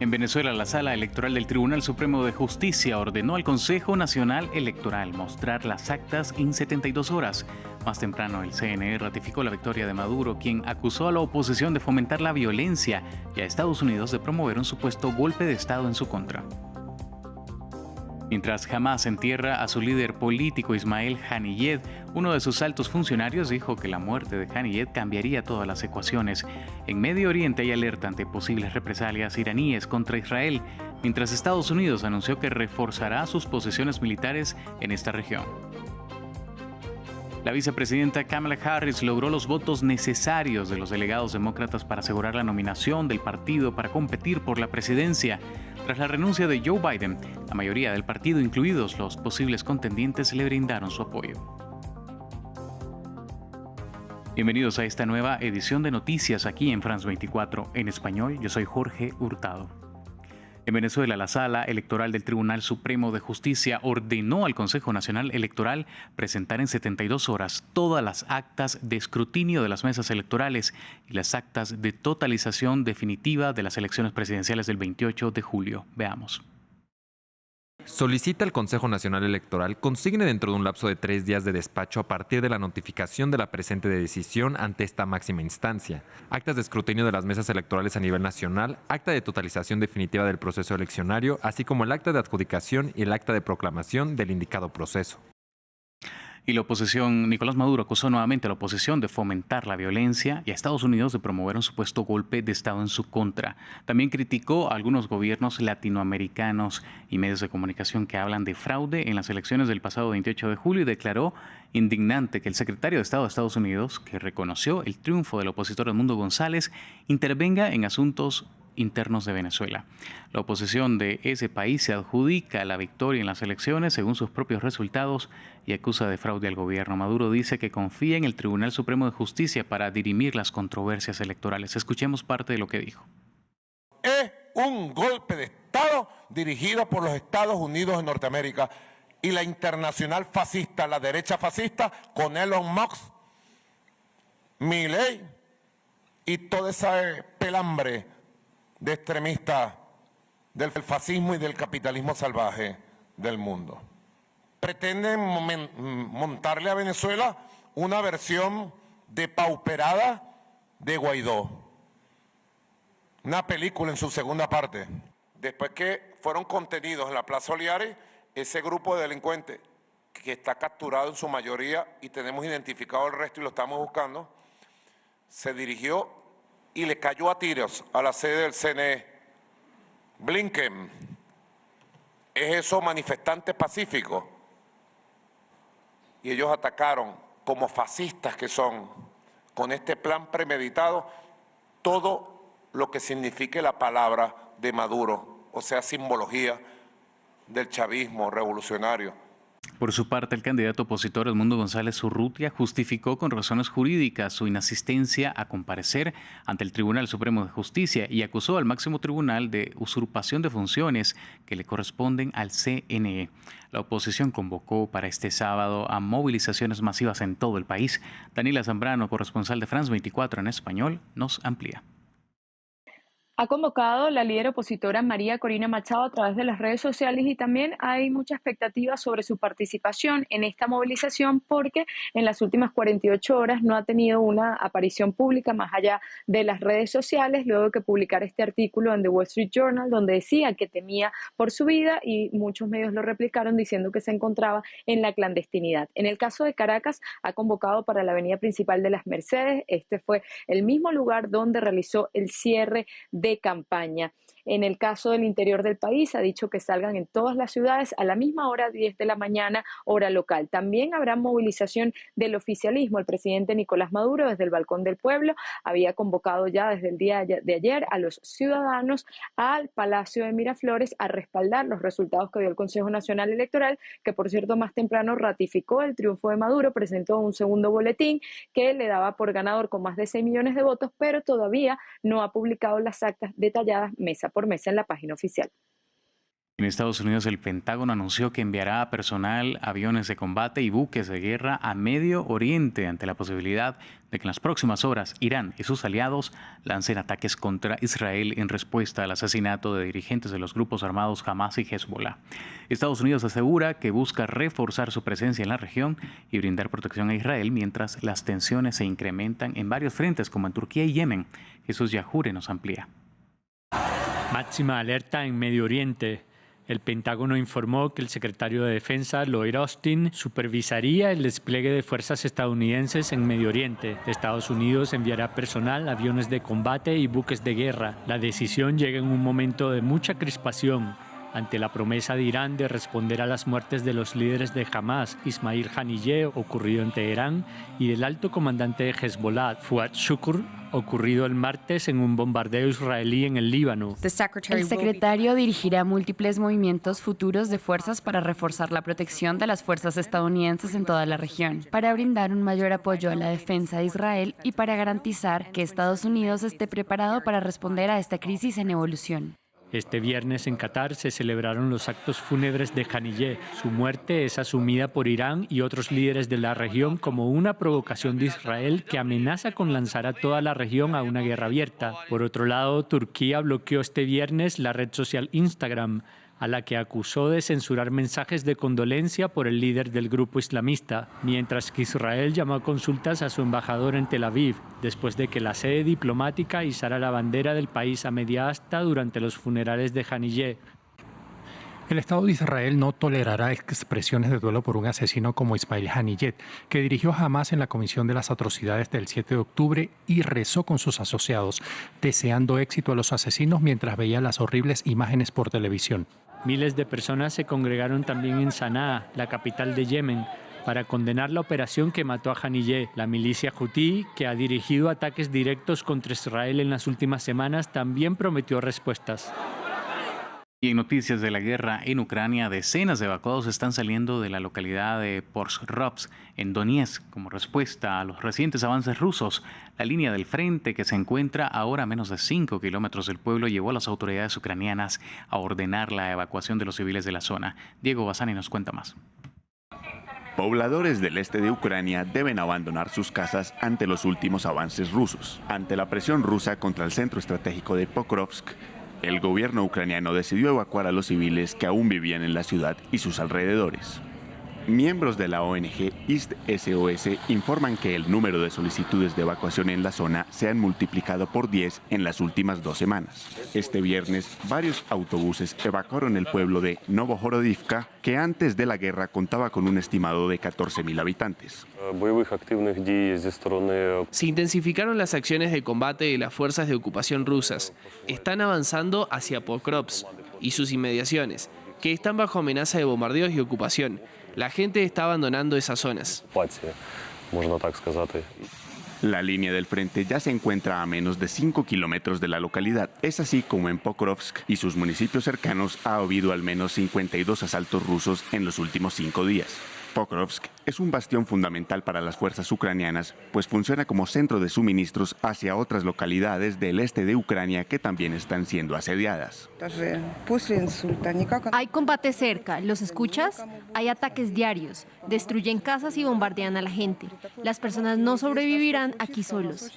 En Venezuela, la Sala Electoral del Tribunal Supremo de Justicia ordenó al Consejo Nacional Electoral mostrar las actas en 72 horas. Más temprano, el CNE ratificó la victoria de Maduro, quien acusó a la oposición de fomentar la violencia y a Estados Unidos de promover un supuesto golpe de Estado en su contra. Mientras Hamás entierra a su líder político Ismael Haniyeh, uno de sus altos funcionarios dijo que la muerte de Haniyeh cambiaría todas las ecuaciones. En Medio Oriente hay alerta ante posibles represalias iraníes contra Israel, mientras Estados Unidos anunció que reforzará sus posiciones militares en esta región. La vicepresidenta Kamala Harris logró los votos necesarios de los delegados demócratas para asegurar la nominación del partido para competir por la presidencia. Tras la renuncia de Joe Biden, la mayoría del partido, incluidos los posibles contendientes, le brindaron su apoyo. Bienvenidos a esta nueva edición de noticias aquí en France 24 en español. Yo soy Jorge Hurtado. En Venezuela, la Sala Electoral del Tribunal Supremo de Justicia ordenó al Consejo Nacional Electoral presentar en 72 horas todas las actas de escrutinio de las mesas electorales y las actas de totalización definitiva de las elecciones presidenciales del 28 de julio. Veamos. Solicita al Consejo Nacional Electoral consigne dentro de un lapso de 3 días de despacho a partir de la notificación de la presente decisión ante esta máxima instancia, actas de escrutinio de las mesas electorales a nivel nacional, acta de totalización definitiva del proceso eleccionario, así como el acta de adjudicación y el acta de proclamación del indicado proceso. Y la oposición, Nicolás Maduro acusó nuevamente a la oposición de fomentar la violencia y a Estados Unidos de promover un supuesto golpe de Estado en su contra. También criticó a algunos gobiernos latinoamericanos y medios de comunicación que hablan de fraude en las elecciones del pasado 28 de julio y declaró indignante que el secretario de Estado de Estados Unidos, que reconoció el triunfo del opositor Edmundo González, intervenga en asuntos internos de Venezuela. La oposición de ese país se adjudica la victoria en las elecciones según sus propios resultados y acusa de fraude al gobierno. Maduro dice que confía en el Tribunal Supremo de Justicia para dirimir las controversias electorales. Escuchemos parte de lo que dijo. Es un golpe de Estado dirigido por los Estados Unidos de Norteamérica y la internacional fascista, la derecha fascista, con Elon Musk, Milei y toda esa pelambre de extremistas del fascismo y del capitalismo salvaje del mundo. Pretenden montarle a Venezuela una versión depauperada de Guaidó. Una película en su segunda parte. Después que fueron contenidos en la Plaza Oliares, ese grupo de delincuentes que está capturado en su mayoría y tenemos identificado el resto y lo estamos buscando, se dirigió y le cayó a tiros a la sede del CNE. Blinken, ¿es eso manifestantes pacíficos? Y ellos atacaron, como fascistas que son, con este plan premeditado, todo lo que signifique la palabra de Maduro, o sea, simbología del chavismo revolucionario. Por su parte, el candidato opositor Edmundo González Urrutia justificó con razones jurídicas su inasistencia a comparecer ante el Tribunal Supremo de Justicia y acusó al máximo tribunal de usurpación de funciones que le corresponden al CNE. La oposición convocó para este sábado a movilizaciones masivas en todo el país. Daniela Zambrano, corresponsal de France 24 en español, nos amplía. Ha convocado la líder opositora María Corina Machado a través de las redes sociales y también hay mucha expectativa sobre su participación en esta movilización porque en las últimas 48 horas no ha tenido una aparición pública más allá de las redes sociales luego de que publicara este artículo en The Wall Street Journal donde decía que temía por su vida y muchos medios lo replicaron diciendo que se encontraba en la clandestinidad. En el caso de Caracas ha convocado para la avenida principal de las Mercedes. Este fue el mismo lugar donde realizó el cierre de campaña. En el caso del interior del país, ha dicho que salgan en todas las ciudades a la misma hora, 10 de la mañana, hora local. También habrá movilización del oficialismo. El presidente Nicolás Maduro, desde el Balcón del Pueblo, había convocado ya desde el día de ayer a los ciudadanos al Palacio de Miraflores a respaldar los resultados que dio el Consejo Nacional Electoral, que por cierto más temprano ratificó el triunfo de Maduro, presentó un segundo boletín que le daba por ganador con más de 6 millones de votos, pero todavía no ha publicado las actas detalladas mesa por mesa en la página oficial. En Estados Unidos, el Pentágono anunció que enviará personal, aviones de combate y buques de guerra a Medio Oriente ante la posibilidad de que en las próximas horas Irán y sus aliados lancen ataques contra Israel en respuesta al asesinato de dirigentes de los grupos armados Hamas y Hezbollah. Estados Unidos asegura que busca reforzar su presencia en la región y brindar protección a Israel mientras las tensiones se incrementan en varios frentes como en Turquía y Yemen. Jesús Yahure nos amplía. Máxima alerta en Medio Oriente. El Pentágono informó que el secretario de Defensa, Lloyd Austin, supervisaría el despliegue de fuerzas estadounidenses en Medio Oriente. Estados Unidos enviará personal, aviones de combate y buques de guerra. La decisión llega en un momento de mucha crispación ante la promesa de Irán de responder a las muertes de los líderes de Hamas, Ismail Haniyeh, ocurrido en Teherán, y del alto comandante de Hezbollah, Fuad Shukr, ocurrido el martes en un bombardeo israelí en el Líbano. El secretario dirigirá múltiples movimientos futuros de fuerzas para reforzar la protección de las fuerzas estadounidenses en toda la región, para brindar un mayor apoyo a la defensa de Israel y para garantizar que Estados Unidos esté preparado para responder a esta crisis en evolución. Este viernes en Qatar se celebraron los actos fúnebres de Haniyeh. Su muerte es asumida por Irán y otros líderes de la región como una provocación de Israel que amenaza con lanzar a toda la región a una guerra abierta. Por otro lado, Turquía bloqueó este viernes la red social Instagram, a la que acusó de censurar mensajes de condolencia por el líder del grupo islamista, mientras que Israel llamó a consultas a su embajador en Tel Aviv, después de que la sede diplomática izara la bandera del país a media asta durante los funerales de Haniyeh. El Estado de Israel no tolerará expresiones de duelo por un asesino como Ismail Haniyeh, que dirigió Hamas en la comisión de las atrocidades del 7 de octubre y rezó con sus asociados, deseando éxito a los asesinos mientras veía las horribles imágenes por televisión. Miles de personas se congregaron también en Sanaa, la capital de Yemen, para condenar la operación que mató a Haniyeh. La milicia Houthi, que ha dirigido ataques directos contra Israel en las últimas semanas, también prometió respuestas. Y en noticias de la guerra en Ucrania, decenas de evacuados están saliendo de la localidad de Pokrovsk, en Donetsk, como respuesta a los recientes avances rusos. La línea del frente, que se encuentra ahora a menos de 5 kilómetros del pueblo, llevó a las autoridades ucranianas a ordenar la evacuación de los civiles de la zona. Diego Bassani nos cuenta más. Pobladores del este de Ucrania deben abandonar sus casas ante los últimos avances rusos. Ante la presión rusa contra el centro estratégico de Pokrovsk, el gobierno ucraniano decidió evacuar a los civiles que aún vivían en la ciudad y sus alrededores. Miembros de la ONG East SOS informan que el número de solicitudes de evacuación en la zona se han multiplicado por 10 en las últimas 2 semanas. Este viernes, varios autobuses evacuaron el pueblo de Novohorodivka, que antes de la guerra contaba con un estimado de 14.000 habitantes. Se intensificaron las acciones de combate de las fuerzas de ocupación rusas. Están avanzando hacia Pokrovsk y sus inmediaciones, que están bajo amenaza de bombardeos y ocupación. La gente está abandonando esas zonas. La línea del frente ya se encuentra a menos de 5 kilómetros de la localidad. Es así como en Pokrovsk y sus municipios cercanos ha habido al menos 52 asaltos rusos en los últimos 5 días. Pokrovsk es un bastión fundamental para las fuerzas ucranianas, pues funciona como centro de suministros hacia otras localidades del este de Ucrania que también están siendo asediadas. Hay combate cerca, ¿los escuchas? Hay ataques diarios, destruyen casas y bombardean a la gente. Las personas no sobrevivirán aquí solos.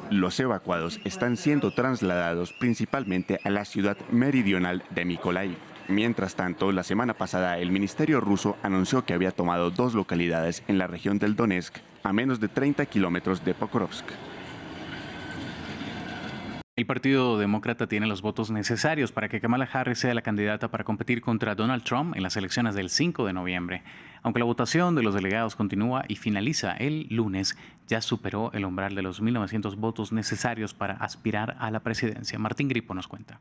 Los evacuados están siendo trasladados principalmente a la ciudad meridional de Mykolaiv. Mientras tanto, la semana pasada el Ministerio ruso anunció que había tomado 2 localidades en la región del Donetsk, a menos de 30 kilómetros de Pokrovsk. El Partido Demócrata tiene los votos necesarios para que Kamala Harris sea la candidata para competir contra Donald Trump en las elecciones del 5 de noviembre. Aunque la votación de los delegados continúa y finaliza el lunes, ya superó el umbral de los 1.900 votos necesarios para aspirar a la presidencia. Martín Gripo nos cuenta.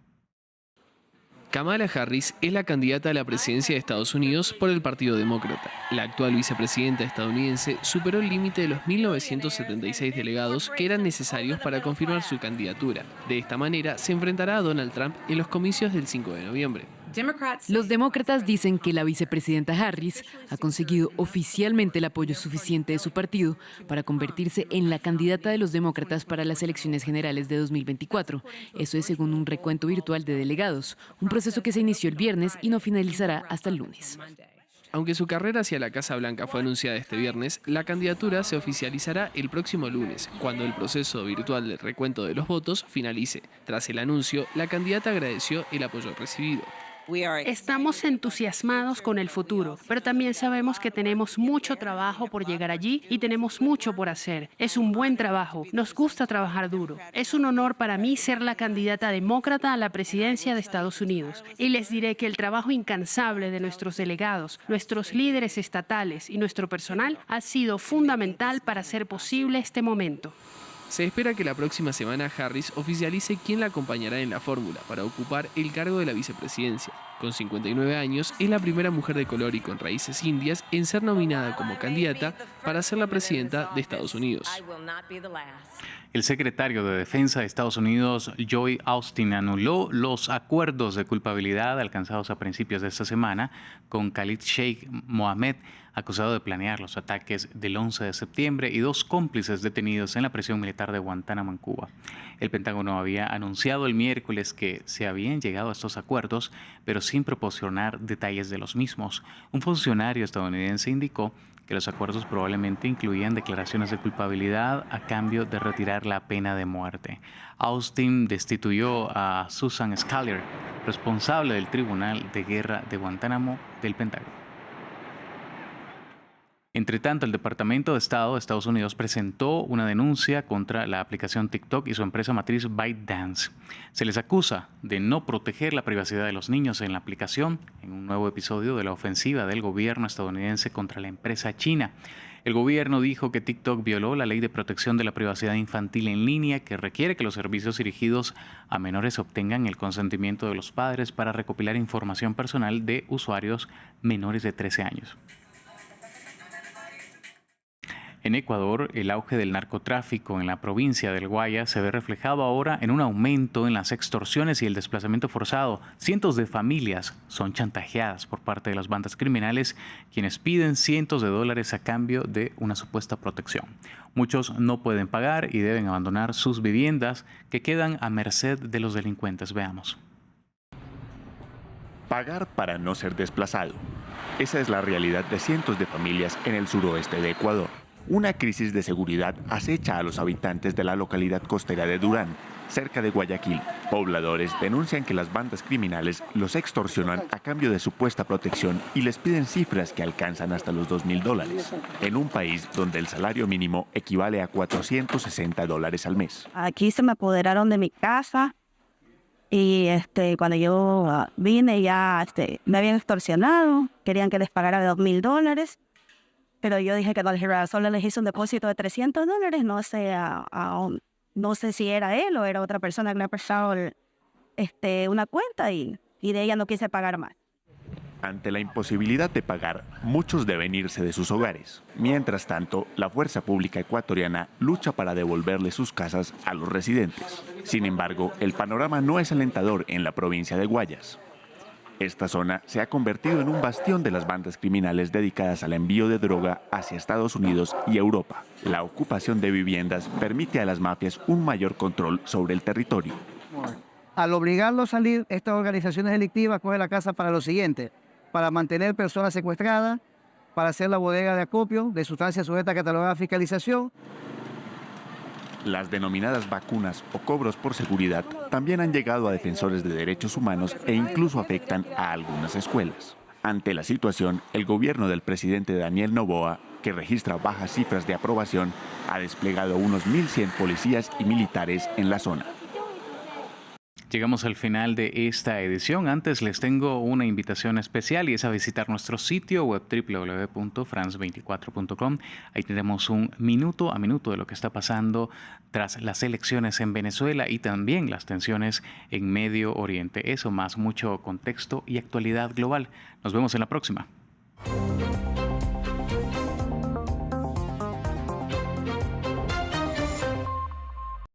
Kamala Harris es la candidata a la presidencia de Estados Unidos por el Partido Demócrata. La actual vicepresidenta estadounidense superó el límite de los 1.976 delegados que eran necesarios para confirmar su candidatura. De esta manera, se enfrentará a Donald Trump en los comicios del 5 de noviembre. Los demócratas dicen que la vicepresidenta Harris ha conseguido oficialmente el apoyo suficiente de su partido para convertirse en la candidata de los demócratas para las elecciones generales de 2024. Eso es según un recuento virtual de delegados, un proceso que se inició el viernes y no finalizará hasta el lunes. Aunque su carrera hacia la Casa Blanca fue anunciada este viernes, la candidatura se oficializará el próximo lunes, cuando el proceso virtual del recuento de los votos finalice. Tras el anuncio, la candidata agradeció el apoyo recibido. Estamos entusiasmados con el futuro, pero también sabemos que tenemos mucho trabajo por llegar allí y tenemos mucho por hacer. Es un buen trabajo, nos gusta trabajar duro. Es un honor para mí ser la candidata demócrata a la presidencia de Estados Unidos. Y les diré que el trabajo incansable de nuestros delegados, nuestros líderes estatales y nuestro personal ha sido fundamental para hacer posible este momento. Se espera que la próxima semana Harris oficialice quién la acompañará en la fórmula para ocupar el cargo de la vicepresidencia. Con 59 años, es la primera mujer de color y con raíces indias en ser nominada como candidata para ser la presidenta de Estados Unidos. El secretario de Defensa de Estados Unidos, Lloyd Austin, anuló los acuerdos de culpabilidad alcanzados a principios de esta semana con Khalid Sheikh Mohammed, acusado de planear los ataques del 11 de septiembre, y 2 cómplices detenidos en la prisión militar de Guantánamo en Cuba. El Pentágono había anunciado el miércoles que se habían llegado a estos acuerdos, pero sin proporcionar detalles de los mismos. Un funcionario estadounidense indicó que los acuerdos probablemente incluían declaraciones de culpabilidad a cambio de retirar la pena de muerte. Austin destituyó a Susan Scalier, responsable del Tribunal de Guerra de Guantánamo del Pentágono. Entre tanto, el Departamento de Estado de Estados Unidos presentó una denuncia contra la aplicación TikTok y su empresa matriz ByteDance. Se les acusa de no proteger la privacidad de los niños en la aplicación, en un nuevo episodio de la ofensiva del gobierno estadounidense contra la empresa china. El gobierno dijo que TikTok violó la ley de protección de la privacidad infantil en línea, que requiere que los servicios dirigidos a menores obtengan el consentimiento de los padres para recopilar información personal de usuarios menores de 13 años. En Ecuador, el auge del narcotráfico en la provincia del Guayas se ve reflejado ahora en un aumento en las extorsiones y el desplazamiento forzado. Cientos de familias son chantajeadas por parte de las bandas criminales, quienes piden cientos de dólares a cambio de una supuesta protección. Muchos no pueden pagar y deben abandonar sus viviendas, que quedan a merced de los delincuentes. Veamos. Pagar para no ser desplazado. Esa es la realidad de cientos de familias en el suroeste de Ecuador. Una crisis de seguridad acecha a los habitantes de la localidad costera de Durán, cerca de Guayaquil. Pobladores denuncian que las bandas criminales los extorsionan a cambio de supuesta protección y les piden cifras que alcanzan hasta los $2.000, en un país donde el salario mínimo equivale a $460 al mes. Aquí se me apoderaron de mi casa y cuando yo vine ya me habían extorsionado, querían que les pagara $2.000. Pero yo dije que no, solo les hice un depósito de $300, no sé si era él o era otra persona que le ha prestado una cuenta y de ella no quise pagar más. Ante la imposibilidad de pagar, muchos deben irse de sus hogares. Mientras tanto, la fuerza pública ecuatoriana lucha para devolverle sus casas a los residentes. Sin embargo, el panorama no es alentador en la provincia de Guayas. Esta zona se ha convertido en un bastión de las bandas criminales dedicadas al envío de droga hacia Estados Unidos y Europa. La ocupación de viviendas permite a las mafias un mayor control sobre el territorio. Al obligarlo a salir, estas organizaciones delictivas cogen la casa para lo siguiente: para mantener personas secuestradas, para hacer la bodega de acopio de sustancias sujetas a catalogada fiscalización. Las denominadas vacunas o cobros por seguridad también han llegado a defensores de derechos humanos e incluso afectan a algunas escuelas. Ante la situación, el gobierno del presidente Daniel Noboa, que registra bajas cifras de aprobación, ha desplegado unos 1.100 policías y militares en la zona. Llegamos al final de esta edición. Antes les tengo una invitación especial y es a visitar nuestro sitio web www.france24.com. Ahí tenemos un minuto a minuto de lo que está pasando tras las elecciones en Venezuela y también las tensiones en Medio Oriente. Eso más mucho contexto y actualidad global. Nos vemos en la próxima.